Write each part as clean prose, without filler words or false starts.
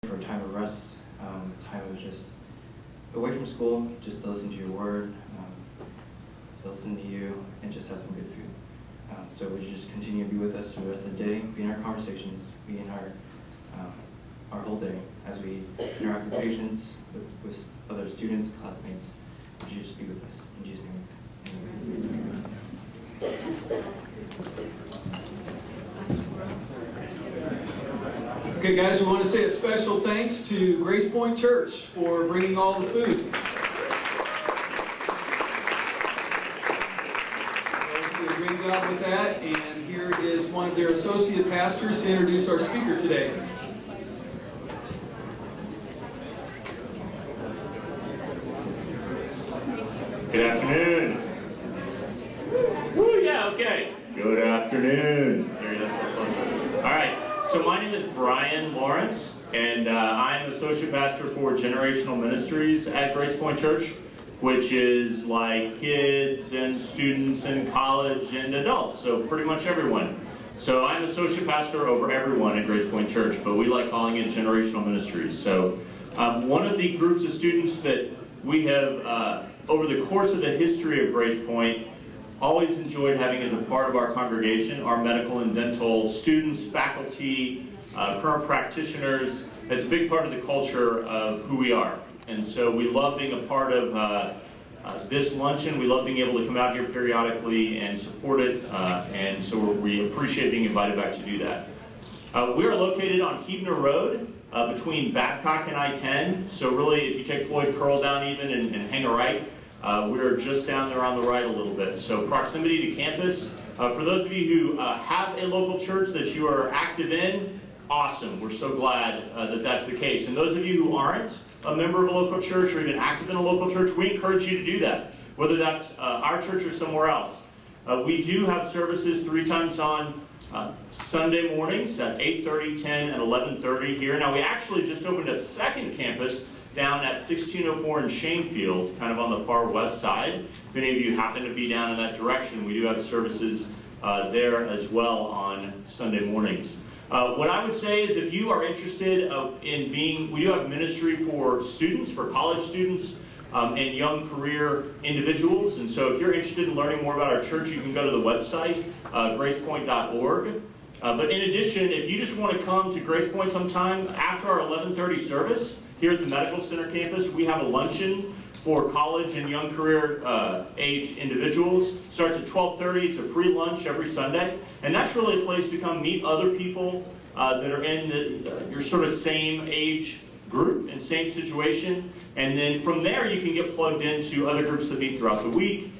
for a time of rest, time of just away from school, just to listen to your word, to listen to you, and just have some good food. So would you just continue to be with us through the rest of the day, be in our conversations, be in our whole day as we interact with patients, with other students, classmates. Would you just be with us? In Jesus' name. Amen. Okay, guys, we want to say a special thanks to Grace Point Church for bringing all the food. They did a great job with that, and here is one of their associate pastors to introduce our speaker today. Good afternoon. Woo, yeah, okay. Good afternoon. There, that's so close. All right. So my name is Brian Lawrence, and I'm Associate Pastor for Generational Ministries at Grace Point Church, which is like kids and students and college and adults, so pretty much everyone. So I'm Associate Pastor over everyone at Grace Point Church, but we like calling it Generational Ministries. So one of the groups of students that we have, over the course of the history of Grace Point, always enjoyed having as a part of our congregation, our medical and dental students, faculty, current practitioners. It's a big part of the culture of who we are. And so we love being a part of this luncheon. We love being able to come out here periodically and support it. And so we appreciate being invited back to do that. We are located on Huebner Road between Babcock and I-10. So really, if you take Floyd Curl down even and hang a right, we're just down there on the right a little bit. So proximity to campus. For those of you who have a local church that you are active in, awesome. We're so glad that that's the case. And those of you who aren't a member of a local church or even active in a local church, we encourage you to do that, whether that's our church or somewhere else. We do have services 3 times on Sunday mornings at 8:30, 10, and 11:30 here. Now, we actually just opened a second campus down at 1604 in Shanefield, kind of on the far west side. If any of you happen to be down in that direction, we do have services there as well on Sunday mornings. What I would say is if you are interested in being, we do have ministry for students, for college students, and young career individuals. And so if you're interested in learning more about our church, you can go to the website, gracepoint.org. But in addition, if you just want to come to Grace Point sometime after our 11:30 service, here at the Medical Center campus, we have a luncheon for college and young career age individuals. Starts at 12:30. It's a free lunch every Sunday. And that's really a place to come meet other people that are in your sort of same age group and same situation. And then from there, you can get plugged into other groups that meet throughout the week,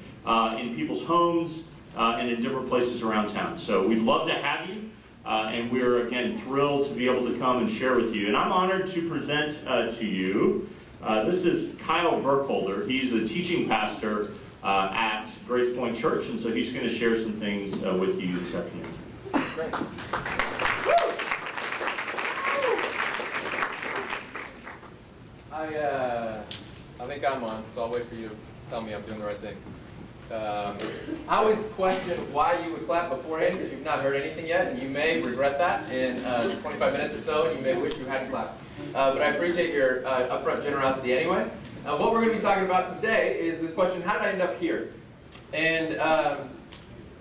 in people's homes, and in different places around town. So we'd love to have you. And we're, again, thrilled to be able to come and share with you. And I'm honored to present to you, this is Kyle Burkholder. He's a teaching pastor at Grace Point Church, and so he's going to share some things with you this afternoon. Great. I think I'm on, so I'll wait for you to tell me I'm doing the right thing. I always question why you would clap beforehand because you've not heard anything yet, and you may regret that in 25 minutes or so, and you may wish you hadn't clapped. But I appreciate your upfront generosity anyway. What we're going to be talking about today is this question, how did I end up here? And I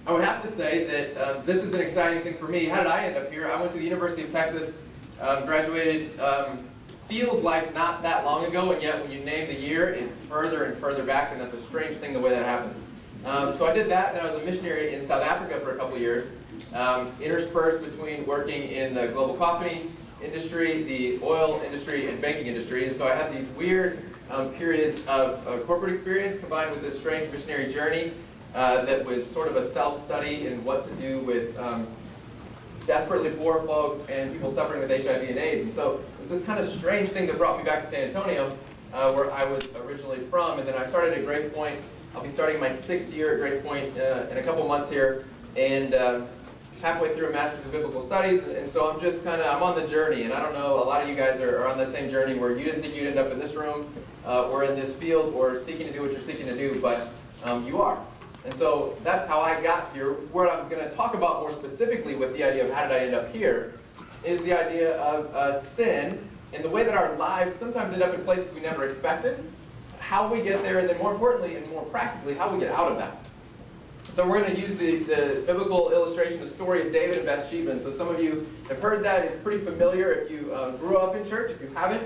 would have to say that this is an exciting thing for me. How did I end up here? I went to the University of Texas, graduated, feels like not that long ago, and yet when you name the year, it's further and further back, and that's a strange thing the way that happens. So I did that, and I was a missionary in South Africa for a couple of years, interspersed between working in the global coffee industry, the oil industry, and banking industry. And so I had these weird periods of corporate experience combined with this strange missionary journey that was sort of a self-study in what to do with desperately poor folks and people suffering with HIV and AIDS. And so it was this kind of strange thing that brought me back to San Antonio, where I was originally from. And then I started at Grace Point. I'll be starting my 6th year at Grace Point in a couple months here, and halfway through a Master's of Biblical Studies. And so I'm just kind of, I'm on the journey. And I don't know, a lot of you guys are on that same journey where you didn't think you'd end up in this room or in this field or seeking to do what you're seeking to do, but you are. And so that's how I got here. What I'm going to talk about more specifically with the idea of how did I end up here is the idea of sin and the way that our lives sometimes end up in places we never expected, how we get there, and then more importantly and more practically, how we get out of that. So we're going to use the biblical illustration, the story of David and Bathsheba. And so some of you have heard that. It's pretty familiar if you grew up in church. If you haven't,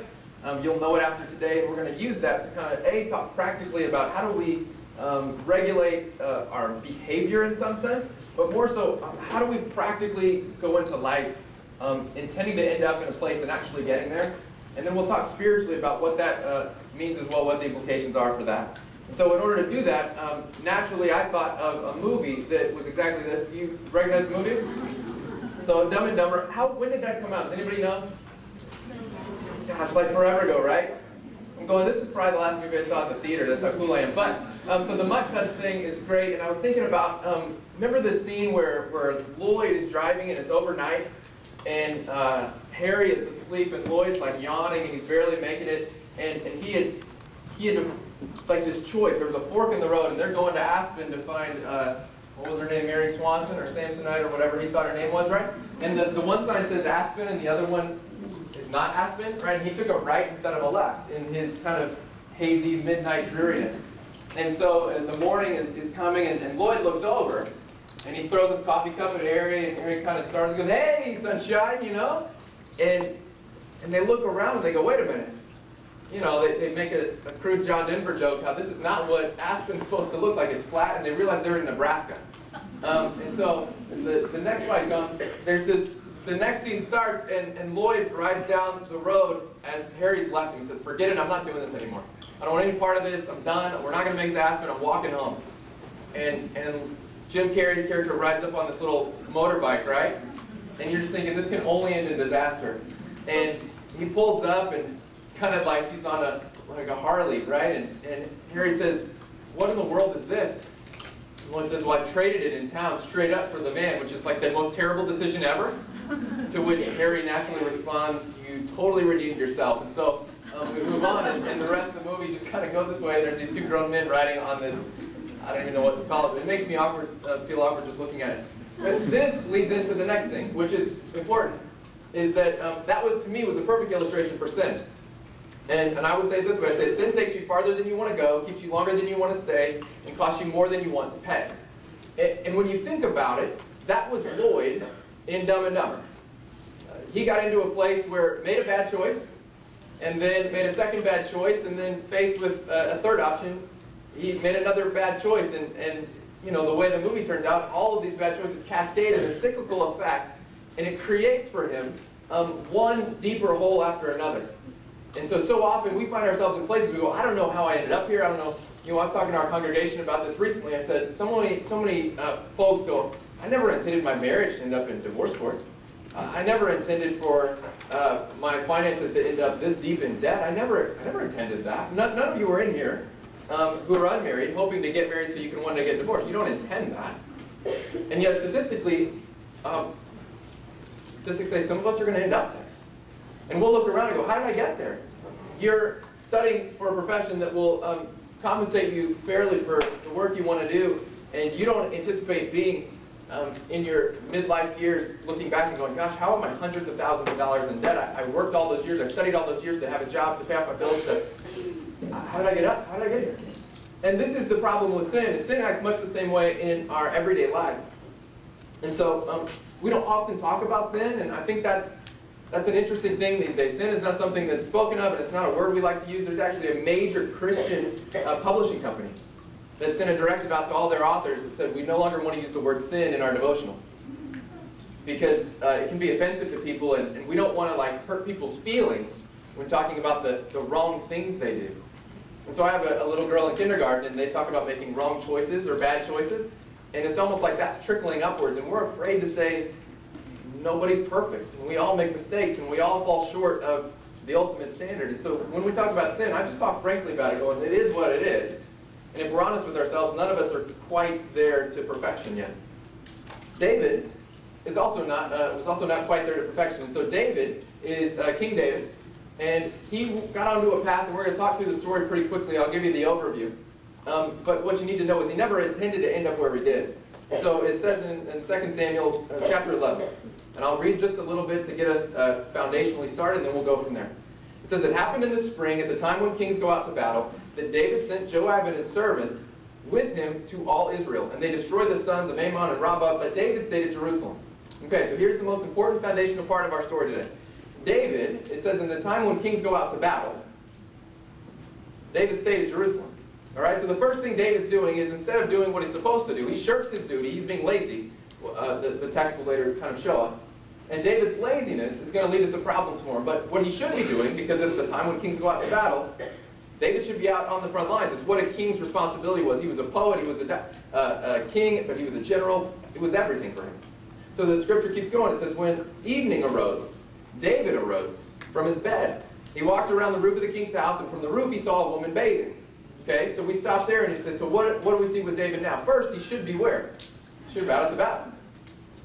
you'll know it after today. And we're going to use that to kind of, talk practically about how do we regulate our behavior in some sense, but more so, how do we practically go into life intending to end up in a place and actually getting there. And then we'll talk spiritually about what that means as well, what the implications are for that. And so in order to do that, naturally I thought of a movie that was exactly this. You recognize the movie? So Dumb and Dumber. When did that come out? Does anybody know? Gosh, like forever ago, right? I'm going, this is probably the last movie I saw at the theater. That's how cool I am. But, so the Mutt Cuts thing is great. And I was thinking about, remember the scene where Lloyd is driving and it's overnight? And Harry is asleep and Lloyd's like yawning and he's barely making it. And he had like this choice. There was a fork in the road, and they're going to Aspen to find, what was her name, Mary Swanson or Samsonite or whatever he thought her name was, right? And the one sign says Aspen, and the other one is not Aspen, right? And he took a right instead of a left in his kind of hazy midnight dreariness. And so the morning is coming, and Lloyd looks over, and he throws his coffee cup at Harry, and Harry kind of starts and goes, "Hey, sunshine," you know? And they look around and they go, "Wait a minute." You know, they make a crude John Denver joke how this is not what Aspen's supposed to look like. It's flat, and they realize they're in Nebraska. And so the next slide comes. The next scene starts, and Lloyd rides down the road as Harry's left him. He says, "Forget it, I'm not doing this anymore. I don't want any part of this. I'm done. We're not going to make it to Aspen. I'm walking home." And Jim Carrey's character rides up on this little motorbike, right? And you're just thinking, this can only end in disaster. And he pulls up, and kind of like he's on a Harley, right? And Harry says, "What in the world is this?" And Lloyd says, "Well, I traded it in town straight up for the van," which is like the most terrible decision ever. To which Harry naturally responds, "You totally redeemed yourself." And so we move on, and the rest of the movie just kind of goes this way. There's these two grown men riding on this, I don't even know what to call it, but it makes me feel awkward just looking at it. But this leads into the next thing, which is important, is that to me was a perfect illustration for sin. And I would say it this way, I'd say sin takes you farther than you want to go, keeps you longer than you want to stay, and costs you more than you want to pay. And when you think about it, that was Lloyd in Dumb and Dumber. He got into a place where made a bad choice, and then made a second bad choice, and then faced with a third option, he made another bad choice. And you know, the way the movie turned out, all of these bad choices cascade in a cyclical effect, and it creates for him one deeper hole after another. And so often we find ourselves in places we go, "I don't know how I ended up here. I don't know." You know, I was talking to our congregation about this recently. I said, so many folks go, "I never intended my marriage to end up in divorce court. I never intended for my finances to end up this deep in debt. I never intended that. None of you are in here who are unmarried, hoping to get married so you can one day get divorced. You don't intend that." And yet, statistically, statistics say some of us are going to end up there. And we'll look around and go, "How did I get there?" You're studying for a profession that will compensate you fairly for the work you want to do, and you don't anticipate being in your midlife years looking back and going, "Gosh, how am I hundreds of thousands of dollars in debt? I worked all those years, I studied all those years to have a job, to pay off my bills, how did I get up? How did I get here?" And this is the problem with sin. Sin acts much the same way in our everyday lives. And so we don't often talk about sin, and I think that's an interesting thing these days. Sin is not something that's spoken of, and it's not a word we like to use. There's actually a major Christian publishing company that sent a directive out to all their authors that said, we no longer want to use the word sin in our devotionals, because it can be offensive to people, and we don't want to like hurt people's feelings when talking about the wrong things they do. And so I have a little girl in kindergarten, and they talk about making wrong choices or bad choices, and it's almost like that's trickling upwards, and we're afraid to say, nobody's perfect, and we all make mistakes, and we all fall short of the ultimate standard. And so when we talk about sin, I just talk frankly about it, going, it is what it is. And if we're honest with ourselves, none of us are quite there to perfection yet. David is also not was also not quite there to perfection. And so David is King David, and he got onto a path, and we're going to talk through the story pretty quickly. I'll give you the overview. But what you need to know is he never intended to end up where he did. So it says in 2 Samuel chapter 11, and I'll read just a little bit to get us foundationally started, and then we'll go from there. It says, it happened in the spring, at the time when kings go out to battle, that David sent Joab and his servants with him to all Israel. And they destroyed the sons of Ammon and Rabbah, but David stayed at Jerusalem. Okay, so here's the most important foundational part of our story today. David, it says, in the time when kings go out to battle, David stayed at Jerusalem. All right, so the first thing David's doing is, instead of doing what he's supposed to do, he shirks his duty. He's being lazy. The text will later kind of show us. And David's laziness is going to lead to some problems for him. But what he should be doing, because it's the time when kings go out to battle, David should be out on the front lines. It's what a king's responsibility was. He was a poet, he was a king, but he was a general. It was everything for him. So the scripture keeps going. It says, when evening arose, David arose from his bed. He walked around the roof of the king's house, and from the roof he saw a woman bathing. Okay, so we stop there, and he says, so what do we see with David now? First, he should be where? He should be out at the battle.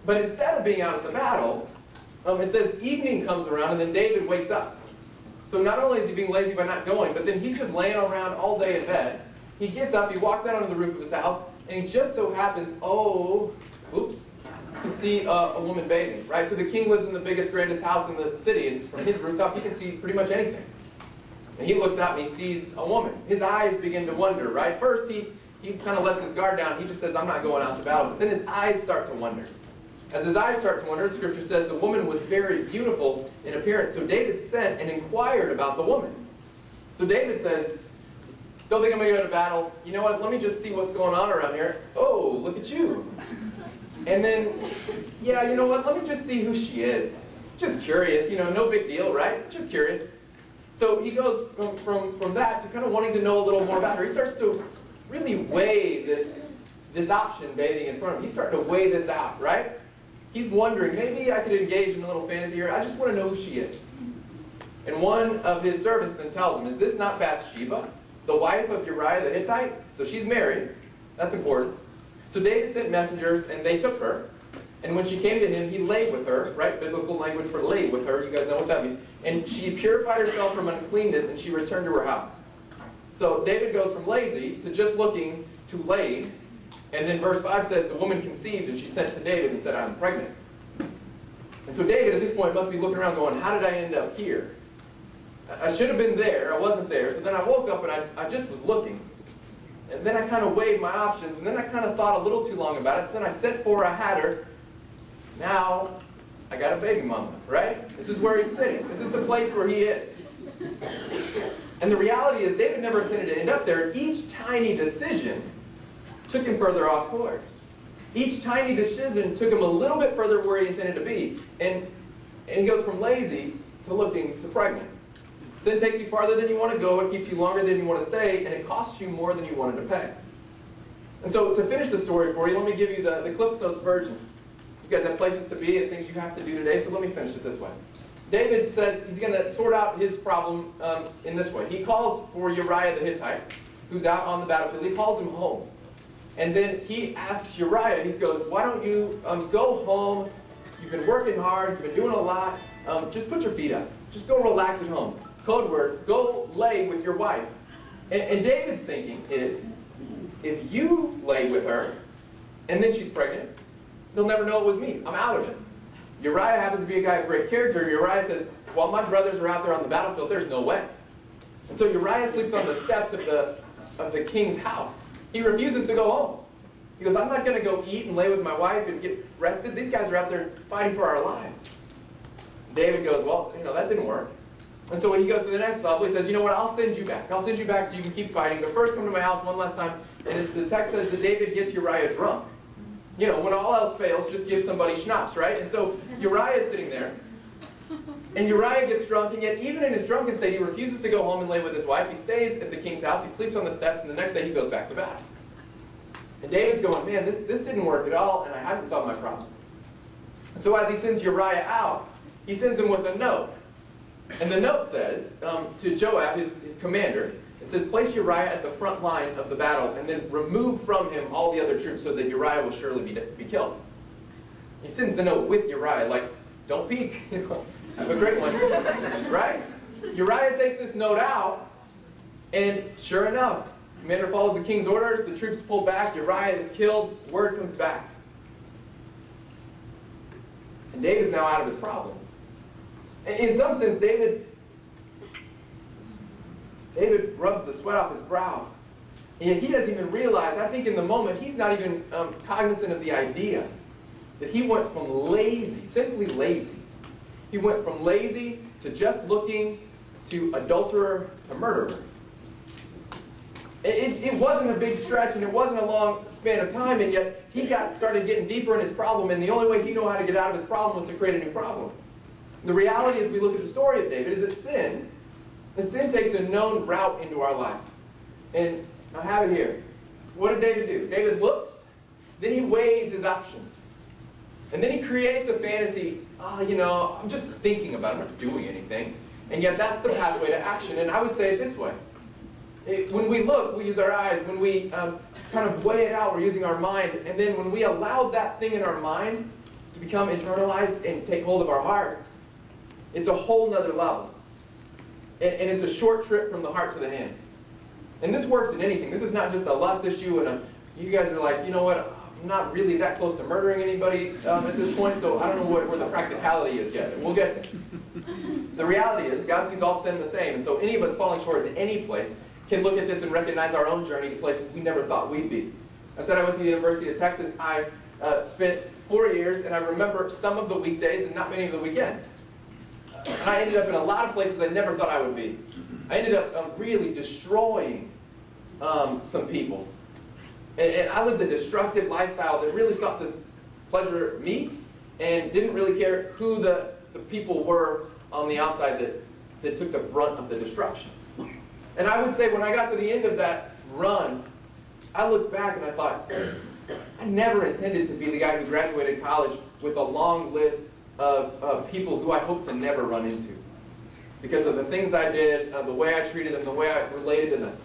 But instead of being out at the battle, it says evening comes around, and then David wakes up. So not only is he being lazy by not going, but then he's just laying around all day in bed. He gets up, he walks out onto the roof of his house, and he just so happens, to see a woman bathing, right? So the king lives in the biggest, grandest house in the city, and from his rooftop he can see pretty much anything. And he looks out and he sees a woman. His eyes begin to wonder, right? First he kind of lets his guard down. He just says, I'm not going out to battle. But then his eyes start to wonder. As his eyes start to wonder, the scripture says the woman was very beautiful in appearance. So David sent and inquired about the woman. So David says, don't think I'm going to go to battle. You know what? Let me just see what's going on around here. Oh, look at you. And then, yeah, you know what? Let me just see who she is. Just curious, no big deal, right? Just curious. So he goes from that to kind of wanting to know a little more about her. He starts to really weigh this option, bathing in front of him. He's starting to weigh this out, right? He's wondering, maybe I could engage in a little fantasy here. I just want to know who she is. And one of his servants then tells him, is this not Bathsheba, the wife of Uriah the Hittite? So she's married. That's important. So David sent messengers, and they took her. And when she came to him, he laid with her, right? Biblical language for laid with her. You guys know what that means. And she purified herself from uncleanness, and she returned to her house. So David goes from lazy to just looking to laid. And then verse 5 says, the woman conceived, and she sent to David and said, I'm pregnant. And so David at this point must be looking around going, how did I end up here? I should have been there. I wasn't there. So then I woke up, and I just was looking. And then I kind of weighed my options, and then I kind of thought a little too long about it. So then I sent for her, I had her. Now, I got a baby mama, right? This is where he's sitting. This is the place where he is. And the reality is, David never intended to end up there. Each tiny decision took him further off course. Each tiny decision took him a little bit further where he intended to be. And he goes from lazy to looking to pregnant. Sin takes you farther than you want to go, it keeps you longer than you want to stay, and it costs you more than you wanted to pay. And so to finish the story for you, let me give you the Cliff Notes version. You guys have places to be and things you have to do today, so let me finish it this way. David says he's going to sort out his problem in this way. He calls for Uriah the Hittite, who's out on the battlefield. He calls him home. And then he asks Uriah, he goes, why don't you go home? You've been working hard, you've been doing a lot. Just put your feet up. Just go relax at home. Code word, go lay with your wife. And David's thinking is, if you lay with her, and then she's pregnant, they'll never know it was me. I'm out of it. Uriah happens to be a guy of great character. Uriah says, while my brothers are out there on the battlefield, there's no way. And so Uriah sleeps on the steps of the king's house. He refuses to go home. He goes, I'm not going to go eat and lay with my wife and get rested. These guys are out there fighting for our lives. David goes, well, that didn't work. And so when he goes to the next level, he says, you know what, I'll send you back. I'll send you back so you can keep fighting. But first come to my house one last time. And the text says that David gets Uriah drunk. When all else fails, just give somebody schnapps, right? And so Uriah is sitting there. And Uriah gets drunk, and yet even in his drunken state, he refuses to go home and lay with his wife. He stays at the king's house. He sleeps on the steps, and the next day he goes back to battle. And David's going, man, this didn't work at all, and I haven't solved my problem. And so as he sends Uriah out, he sends him with a note. And the note says to Joab, his commander, it says, place Uriah at the front line of the battle and then remove from him all the other troops so that Uriah will surely be killed. He sends the note with Uriah, like, don't peek. Have a great one. Right? Uriah takes this note out, and sure enough, the commander follows the king's orders, the troops pull back, Uriah is killed, word comes back. And David's now out of his problem. In some sense, David David rubs the sweat off his brow. And yet he doesn't even realize, I think in the moment, he's not even cognizant of the idea that he went from lazy, simply lazy. He went from lazy to just looking to adulterer to murderer. It wasn't a big stretch and it wasn't a long span of time, and yet he started getting deeper in his problem, and the only way he knew how to get out of his problem was to create a new problem. The reality as we look at the story of David is that sin takes a known route into our lives. And I have it here. What did David do? David looks, then he weighs his options. And then he creates a fantasy, I'm just thinking about it, I'm not doing anything. And yet that's the pathway to action. And I would say it this way. When we look, we use our eyes. When we kind of weigh it out, we're using our mind. And then when we allow that thing in our mind to become internalized and take hold of our hearts, it's a whole nother level. And it's a short trip from the heart to the hands. And this works in anything. This is not just a lust issue, and you guys are like, you know what, I'm not really that close to murdering anybody at this point, so I don't know where the practicality is yet. We'll get there. The reality is, God sees all sin the same, and so any of us falling short in any place can look at this and recognize our own journey to places we never thought we'd be. I said I went to the University of Texas. I spent 4 years, and I remember some of the weekdays and not many of the weekends. And I ended up in a lot of places I never thought I would be. I ended up really destroying some people. And I lived a destructive lifestyle that really sought to pleasure me and didn't really care who the people were on the outside that took the brunt of the destruction. And I would say when I got to the end of that run, I looked back and I thought, I never intended to be the guy who graduated college with a long list of people who I hope to never run into. Because of the things I did, the way I treated them, the way I related to them.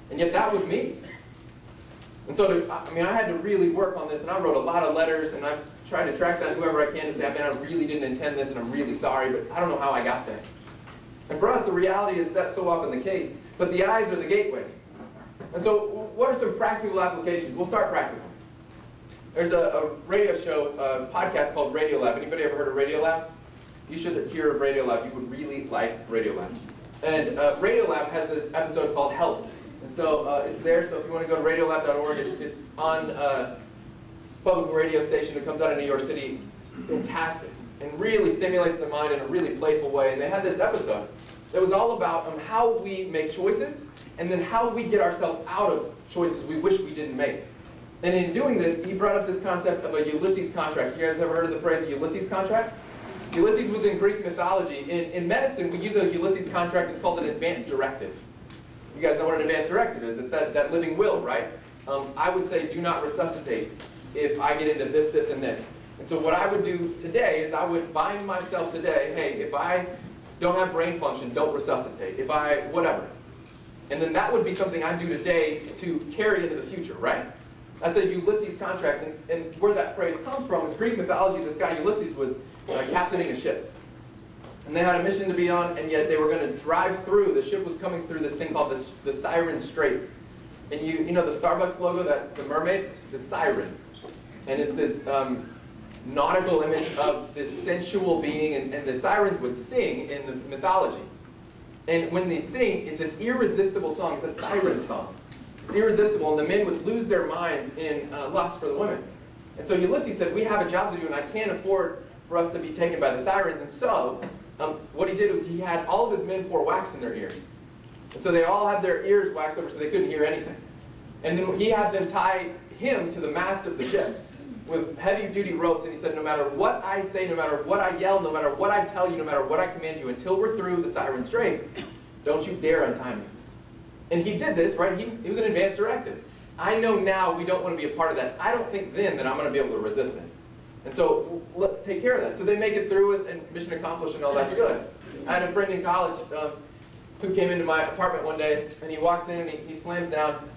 And yet that was me. And so, I had to really work on this, and I wrote a lot of letters, and I've tried to track down whoever I can to say, I really didn't intend this, and I'm really sorry, but I don't know how I got there. And for us, the reality is that's so often the case, but the eyes are the gateway. And so, what are some practical applications? We'll start practical. There's a radio show, a podcast called Radiolab. Anybody ever heard of Radiolab? You should hear of Radiolab. You would really like Radiolab. And Radiolab has this episode called Help. And so it's there, so if you want to go to radiolab.org, it's on a public radio station that comes out of New York City. Fantastic. And really stimulates the mind in a really playful way. And they had this episode that was all about how we make choices, and then how we get ourselves out of choices we wish we didn't make. And in doing this, he brought up this concept of a Ulysses contract. You guys ever heard of the phrase Ulysses contract? Ulysses was in Greek mythology. In medicine, we use a Ulysses contract. It's called an advance directive. You guys know what an advance directive is. It's that living will, right? I would say do not resuscitate if I get into this, this, and this. And so what I would do today is I would bind myself today, hey, if I don't have brain function, don't resuscitate. If I, whatever. And then that would be something I do today to carry into the future, right? That's a Ulysses contract. And where that phrase comes from is Greek mythology. This guy Ulysses was captaining a ship. And they had a mission to be on, and yet they were going to drive through. The ship was coming through this thing called the Siren Straits. And you know the Starbucks logo, the mermaid? It's a siren. And it's this nautical image of this sensual being, and the sirens would sing in the mythology. And when they sing, it's an irresistible song. It's a siren song. It's irresistible, and the men would lose their minds in lust for the women. And so Ulysses said, we have a job to do, and I can't afford for us to be taken by the sirens. And so what he did was he had all of his men pour wax in their ears. And so they all had their ears waxed over so they couldn't hear anything. And then he had them tie him to the mast of the ship with heavy-duty ropes, and he said, no matter what I say, no matter what I yell, no matter what I tell you, no matter what I command you, until we're through the Siren Straits, don't you dare untie me. And he did this, right? It was an advance directive. I know now we don't want to be a part of that. I don't think then that I'm going to be able to resist it. And so let's take care of that. So they make it through, and mission accomplished, and all that's good. I had a friend in college who came into my apartment one day, and he walks in and he slams down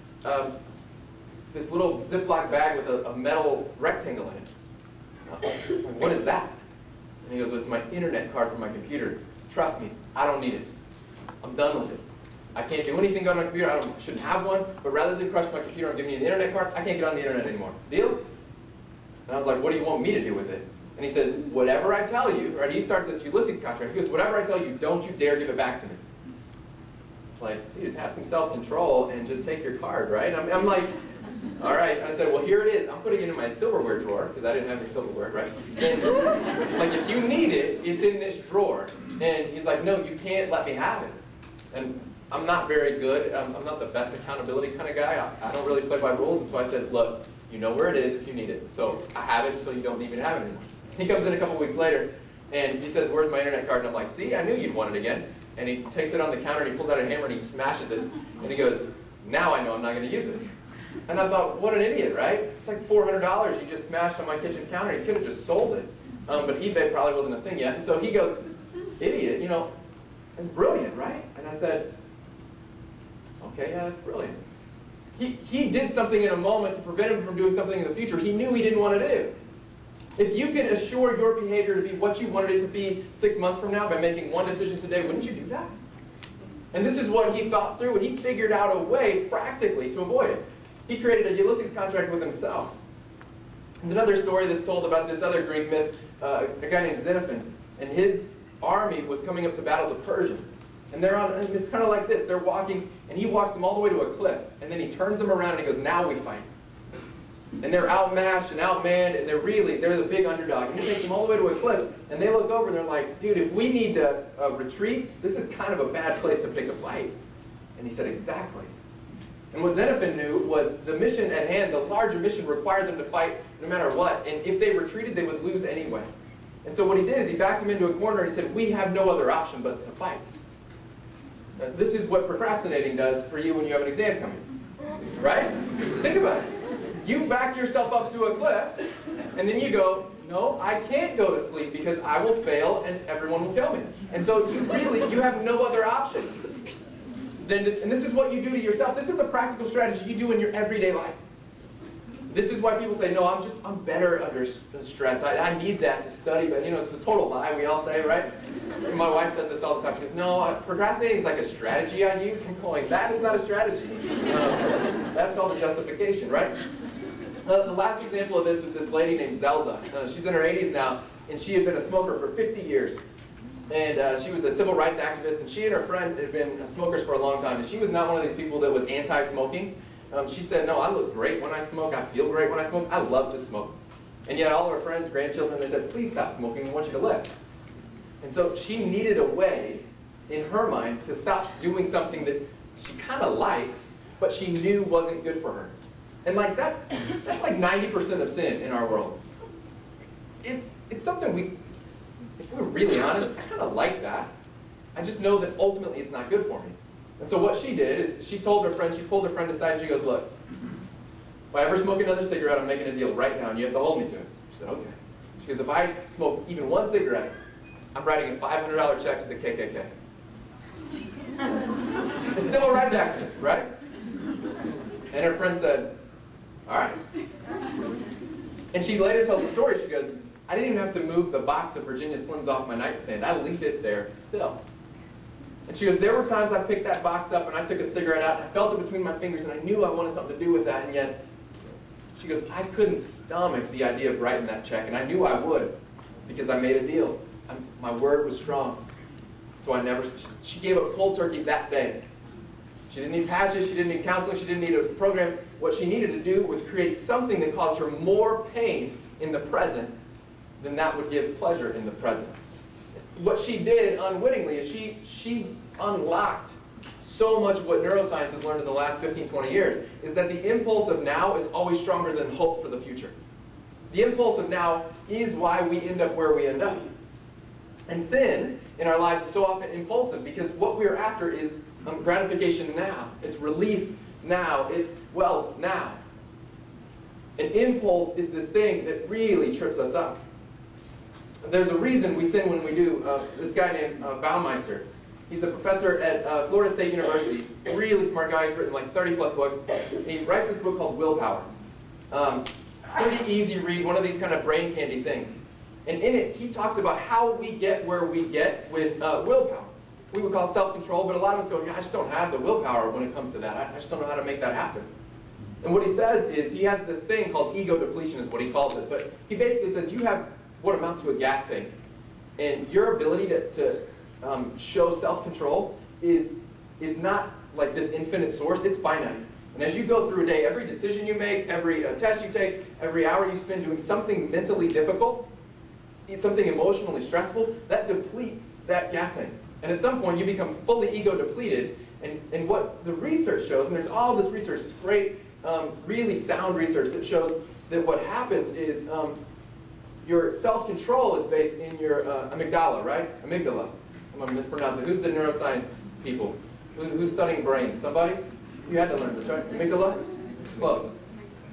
this little Ziploc bag with a metal rectangle in it. Like, what is that? And he goes, well, it's my internet card for my computer. Trust me, I don't need it. I'm done with it. I can't do anything on my computer. I shouldn't have one, but rather than crush my computer and give me an internet card, I can't get on the internet anymore. Deal? And I was like, what do you want me to do with it? And he says, whatever I tell you, right? He starts this Ulysses contract. He goes, whatever I tell you, don't you dare give it back to me. like, dude, have some self-control and just take your card, right? I'm like, all right. I said, well, here it is. I'm putting it in my silverware drawer, because I didn't have any silverware, right? And like, if you need it, it's in this drawer. And he's like, no, you can't let me have it. And I'm not very good. I'm not the best accountability kind of guy. I don't really play by rules. And so I said, look, you know where it is if you need it. So I have it until you don't need me to have it anymore. He comes in a couple weeks later, and he says, where's my internet card? And I'm like, see, I knew you'd want it again. And he takes it on the counter, and he pulls out a hammer, and he smashes it. And he goes, now I know I'm not going to use it. And I thought, what an idiot, right? It's like $400 you just smashed on my kitchen counter. You could have just sold it. But eBay probably wasn't a thing yet. And so he goes, idiot, you know, it's brilliant, right? And I said, okay, yeah, that's brilliant. He did something in a moment to prevent him from doing something in the future he knew he didn't want to do. If you could assure your behavior to be what you wanted it to be 6 months from now by making one decision today, wouldn't you do that? And this is what he thought through, and he figured out a way practically to avoid it. He created a Ulysses contract with himself. There's another story that's told about this other Greek myth, a guy named Xenophon, and his army was coming up to battle the Persians. And and it's kind of like this. They're walking, and he walks them all the way to a cliff, and then he turns them around and he goes, now we fight. And they're outmatched and outmanned, and they're the big underdog. And he takes them all the way to a cliff, and they look over and they're like, dude, if we need to retreat, this is kind of a bad place to pick a fight. And he said, exactly. And what Xenophon knew was the mission at hand, the larger mission, required them to fight no matter what. And if they retreated, they would lose anyway. And so what he did is he backed them into a corner and he said, we have no other option but to fight. This is what procrastinating does for you when you have an exam coming. Right? Think about it. You back yourself up to a cliff, and then you go, no, I can't go to sleep because I will fail and everyone will kill me. And so you have no other option. And this is what you do to yourself. This is a practical strategy you do in your everyday life. This is why people say, no, I'm better under stress. I need that to study, but you know, it's the total lie we all say, right? And my wife does this all the time. She goes, no, procrastinating is like a strategy I use. I'm going, that is not a strategy. That's called a justification, right? The last example of this was this lady named Zelda. She's in her 80s now, and she had been a smoker for 50 years. And she was a civil rights activist, and she and her friend had been smokers for a long time. And she was not one of these people that was anti-smoking. She said, no, I look great when I smoke. I feel great when I smoke. I love to smoke. And yet all of her friends, grandchildren, they said, please stop smoking. We want you to live. And so she needed a way, in her mind, to stop doing something that she kind of liked, but she knew wasn't good for her. And like that's like 90% of sin in our world. It's something if we're really honest, I kind of like that. I just know that ultimately it's not good for me. And so what she did is she told her friend, she pulled her friend aside and she goes, look, if I ever smoke another cigarette, I'm making a deal right now and you have to hold me to it. She said, okay. She goes, if I smoke even one cigarette, I'm writing a $500 check to the KKK. A civil rights activist, right? And her friend said, all right. And she later tells the story, she goes, I didn't even have to move the box of Virginia Slims off my nightstand. I leave it there still. And she goes, there were times I picked that box up and I took a cigarette out and I felt it between my fingers and I knew I wanted something to do with that, and yet, she goes, I couldn't stomach the idea of writing that check, and I knew I would because I made a deal. My word was strong. So she gave up cold turkey that day. She didn't need patches, she didn't need counseling, she didn't need a program. What she needed to do was create something that caused her more pain in the present than that would give pleasure in the present. What she did unwittingly is she unlocked so much of what neuroscience has learned in the last 15, 20 years, is that the impulse of now is always stronger than hope for the future. The impulse of now is why we end up where we end up. And sin in our lives is so often impulsive because what we're after is gratification now. It's relief now. It's wealth now. An impulse is this thing that really trips us up. There's a reason we sin when we do. This guy named Baumeister, he's a professor at Florida State University, really smart guy. He's written like 30 plus books. And he writes this book called Willpower. Pretty easy read, one of these kind of brain candy things. And in it, he talks about how we get where we get with willpower. We would call it self-control, but a lot of us go, yeah, I just don't have the willpower when it comes to that. I just don't know how to make that happen. And what he says is, he has this thing called ego depletion is what he calls it. But he basically says, you have what amounts to a gas tank. And your ability to show self-control is is not like this infinite source, it's finite. And as you go through a day, every decision you make, every test you take, every hour you spend doing something mentally difficult, something emotionally stressful, that depletes that gas tank. And at some point, you become fully ego depleted. And what the research shows, and there's all this research, it's great, really sound research that shows that what happens is your self-control is based in your amygdala, right? Amygdala. I'm going to mispronounce it. Who's the neuroscience people? Who's studying brains? Somebody? You had to learn this, right? Amygdala? Close.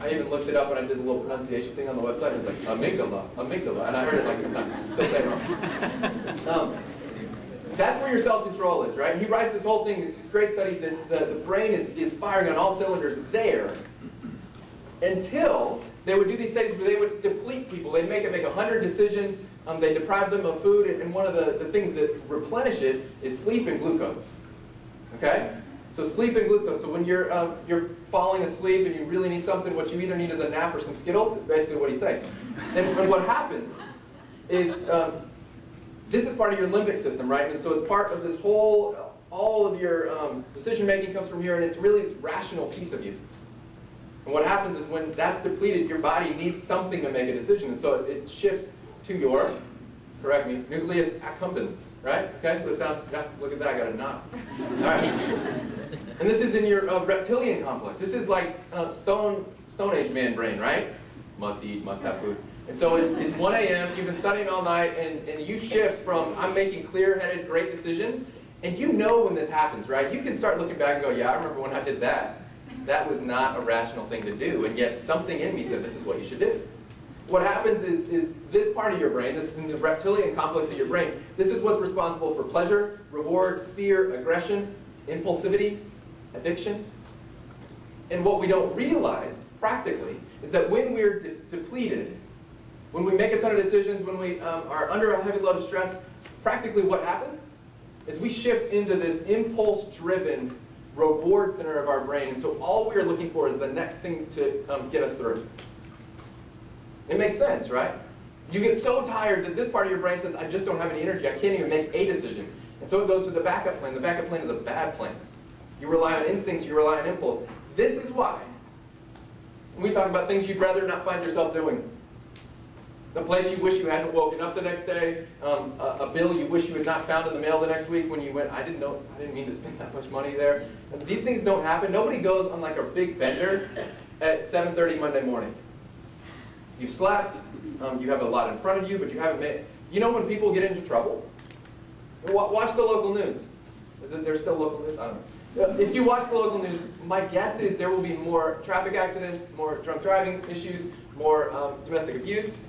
I even looked it up when I did a little pronunciation thing on the website. It was like, amygdala, amygdala. And I heard it like 2 times. Still saying it wrong. That's where your self-control is, right? He writes this whole thing, these great studies that the brain is firing on all cylinders there until they would do these studies where they would deplete people. They'd make 100 decisions. They deprive them of food, and one of the things that replenish it is sleep and glucose. Okay? So sleep and glucose. So when you're falling asleep and you really need something, what you either need is a nap or some Skittles, is basically what he's saying. And what happens is, this is part of your limbic system, right? And so it's part of this whole, all of your decision making comes from here, and it's really this rational piece of you. And what happens is when that's depleted, your body needs something to make a decision, and so it shifts to your, correct me, nucleus accumbens, right? Okay, so yeah, look at that, I got a nod. All right. And this is in your reptilian complex. This is like Stone Age man brain, right? Must eat, must have food. And so it's 1 a.m., you've been studying all night, and you shift from, I'm making clear-headed, great decisions, and you know when this happens, right? You can start looking back and go, yeah, I remember when I did that. That was not a rational thing to do, and yet something in me said this is what you should do. What happens is this part of your brain, this in the reptilian complex of your brain, this is what's responsible for pleasure, reward, fear, aggression, impulsivity, addiction. And what we don't realize, practically, is that when we're depleted, when we make a ton of decisions, when we are under a heavy load of stress, practically what happens is we shift into this impulse-driven reward center of our brain. And so all we are looking for is the next thing to get us through. It makes sense, right? You get so tired that this part of your brain says, I just don't have any energy. I can't even make a decision. And so it goes to the backup plan. The backup plan is a bad plan. You rely on instincts, you rely on impulse. This is why when we talk about things you'd rather not find yourself doing. The place you wish you hadn't woken up the next day, a bill you wish you had not found in the mail the next week when you went, I didn't mean to spend that much money there. And these things don't happen. Nobody goes on like a big bender at 7:30 Monday morning. You've slept, you have a lot in front of you, but you haven't made. You know when people get into trouble? Watch the local news. Is it there's still local news? I don't know. If you watch the local news, my guess is there will be more traffic accidents, more drunk driving issues, more domestic abuse.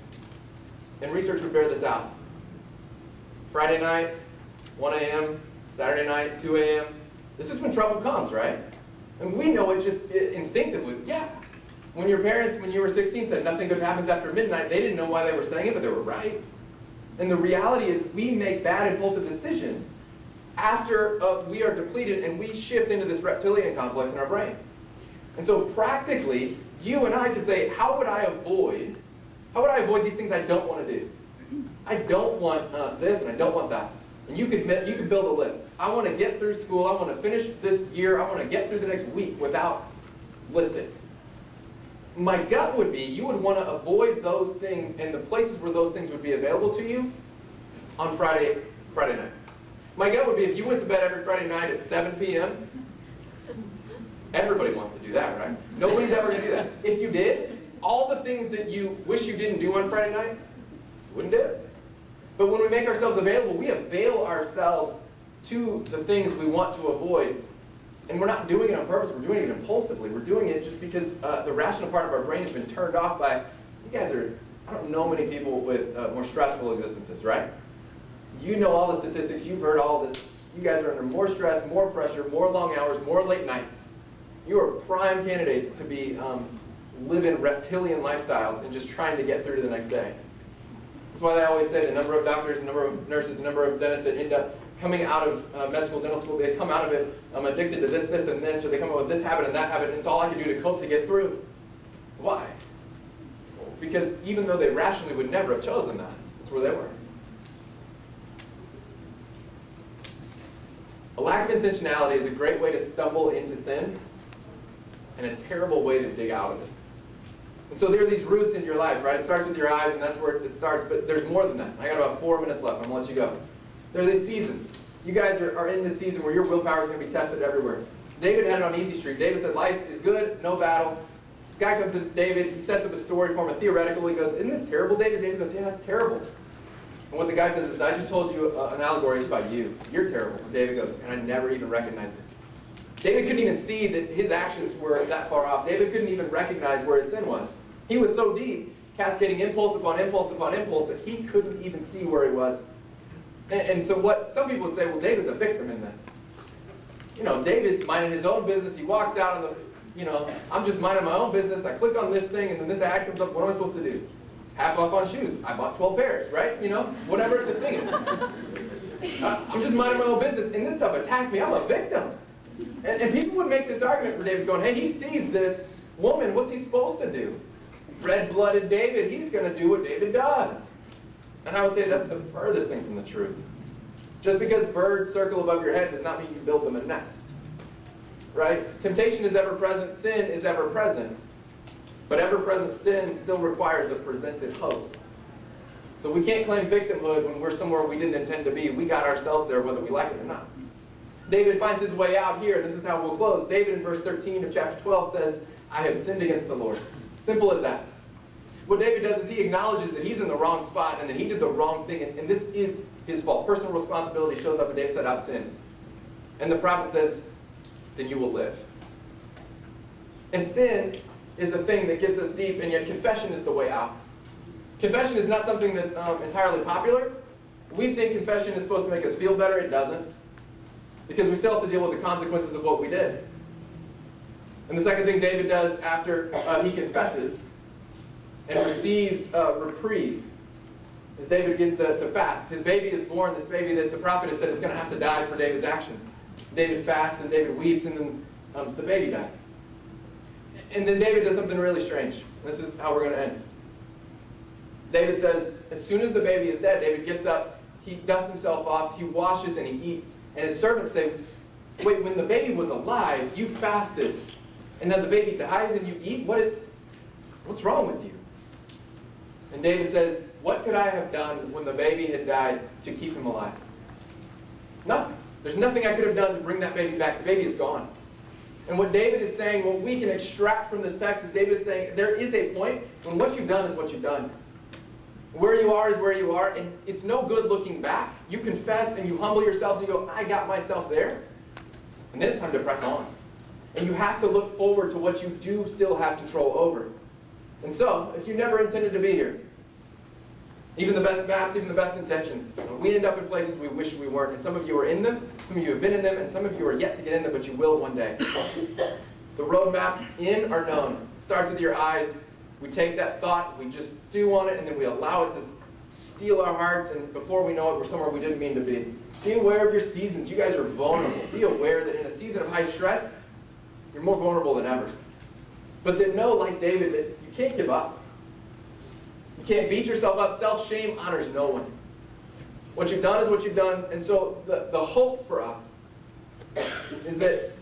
And research would bear this out. Friday night, 1 a.m., Saturday night, 2 a.m. This is when trouble comes, right? And we know it just instinctively. Yeah. When your parents, when you were 16, said nothing good happens after midnight, they didn't know why they were saying it, but they were right. And the reality is we make bad impulsive decisions after we are depleted and we shift into this reptilian complex in our brain. And so practically, you and I could say, how would I avoid these things I don't want to do? I don't want this and I don't want that. And you could build a list. I want to get through school. I want to finish this year. I want to get through the next week without listing. My gut would be you would want to avoid those things and the places where those things would be available to you on Friday night. My gut would be if you went to bed every Friday night at 7 p.m., everybody wants to do that, right? Nobody's ever going to do that. If you did, all the things that you wish you didn't do on Friday night, you wouldn't do it. But when we make ourselves available, we avail ourselves to the things we want to avoid. And we're not doing it on purpose, we're doing it impulsively. We're doing it just because the rational part of our brain has been turned off by, you guys are, I don't know many people with more stressful existences, right? You know all the statistics, you've heard all this. You guys are under more stress, more pressure, more long hours, more late nights. You are prime candidates to be living reptilian lifestyles and just trying to get through to the next day. That's why they always say the number of doctors, the number of nurses, the number of dentists that end up coming out of med school, dental school, they come out of it addicted to this, this, and this, or they come up with this habit and that habit, and it's all I can do to cope to get through. Why? Because even though they rationally would never have chosen that, that's where they were. A lack of intentionality is a great way to stumble into sin and a terrible way to dig out of it. And so there are these roots in your life, right? It starts with your eyes, and that's where it starts, but there's more than that. I got about 4 minutes left. I'm going to let you go. There are these seasons. You guys are in this season where your willpower is going to be tested everywhere. David had it on easy street. David said, life is good, no battle. This guy comes to David, he sets up a story for him, a theoretical. He goes, isn't this terrible, David? David goes, yeah, that's terrible. And what the guy says is, I just told you an allegory is about you. You're terrible. And David goes, and I never even recognized it. David couldn't even see that his actions were that far off. David couldn't even recognize where his sin was. He was so deep, cascading impulse upon impulse upon impulse, that he couldn't even see where he was. And so what some people would say, well, David's a victim in this. You know, David minding his own business, he walks out on the, you know, I'm just minding my own business, I click on this thing, and then this ad comes up, what am I supposed to do? Half off on shoes. I bought 12 pairs, right? You know, whatever the thing is. I'm just minding my own business, and this stuff attacks me. I'm a victim. And people would make this argument for David going, hey, he sees this woman, what's he supposed to do? Red-blooded David, he's going to do what David does. And I would say that's the furthest thing from the truth. Just because birds circle above your head does not mean you build them a nest. Right? Temptation is ever present, sin is ever present. But ever-present sin still requires a presented host. So we can't claim victimhood when we're somewhere we didn't intend to be. We got ourselves there whether we like it or not. David finds his way out here, and this is how we'll close. David in verse 13 of chapter 12 says, I have sinned against the Lord. Simple as that. What David does is he acknowledges that he's in the wrong spot and that he did the wrong thing, and this is his fault. Personal responsibility shows up, and David said, I've sinned. And the prophet says, then you will live. And sin is a thing that gets us deep, and yet confession is the way out. Confession is not something that's entirely popular. We think confession is supposed to make us feel better. It doesn't. Because we still have to deal with the consequences of what we did. And the second thing David does after he confesses and receives reprieve is David begins to fast. His baby is born, this baby that the prophet has said is going to have to die for David's actions. David fasts and David weeps, and then the baby dies. And then David does something really strange. This is how we're going to end. David says, as soon as the baby is dead, David gets up, he dusts himself off, he washes, and he eats. And his servants say, wait, when the baby was alive, you fasted, and now the baby dies and you eat? What's wrong with you? And David says, what could I have done when the baby had died to keep him alive? Nothing. There's nothing I could have done to bring that baby back. The baby is gone. And what David is saying, what we can extract from this text is David is saying, there is a point when what you've done is what you've done. Where you are is where you are, and it's no good looking back. You confess and you humble yourselves and you go, I got myself there. And then it's time to press on. And you have to look forward to what you do still have control over. And so, if you never intended to be here, even the best maps, even the best intentions, we end up in places we wish we weren't. And some of you are in them, some of you have been in them, and some of you are yet to get in them, but you will one day. The road maps in are known. It starts with your eyes. We take that thought, we just stew on it, and then we allow it to steal our hearts, and before we know it, we're somewhere we didn't mean to be. Be aware of your seasons. You guys are vulnerable. Be aware that in a season of high stress, you're more vulnerable than ever. But then know, like David, that you can't give up. You can't beat yourself up. Self-shame honors no one. What you've done is what you've done, and so the hope for us is that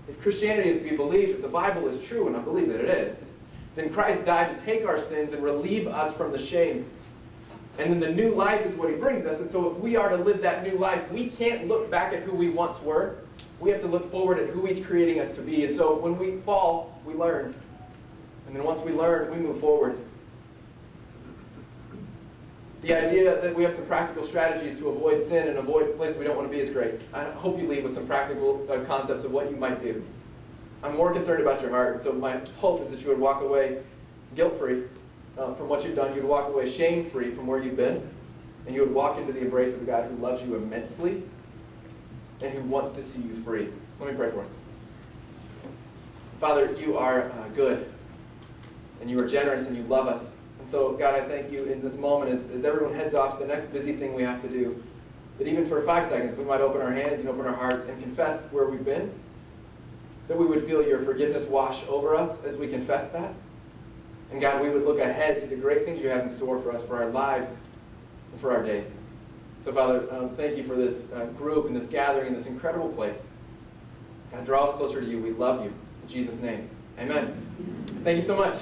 if Christianity is to be believed, if the Bible is true, and I believe that it is, then Christ died to take our sins and relieve us from the shame. And then the new life is what he brings us. And so if we are to live that new life, we can't look back at who we once were. We have to look forward at who he's creating us to be. And so when we fall, we learn. And then once we learn, we move forward. The idea that we have some practical strategies to avoid sin and avoid places we don't want to be is great. I hope you leave with some practical concepts of what you might do. I'm more concerned about your heart, so my hope is that you would walk away guilt-free from what you've done. You'd walk away shame-free from where you've been, and you would walk into the embrace of a God who loves you immensely and who wants to see you free. Let me pray for us. Father, you are good, and you are generous, and you love us. And so, God, I thank you in this moment as everyone heads off to the next busy thing we have to do, that even for 5 seconds we might open our hands and open our hearts and confess where we've been, that we would feel your forgiveness wash over us as we confess that. And God, we would look ahead to the great things you have in store for us, for our lives, and for our days. So So, Father, thank you for this group and this gathering, this incredible place. God, draw us closer to you. We love you. In Jesus' name, amen. Thank you so much.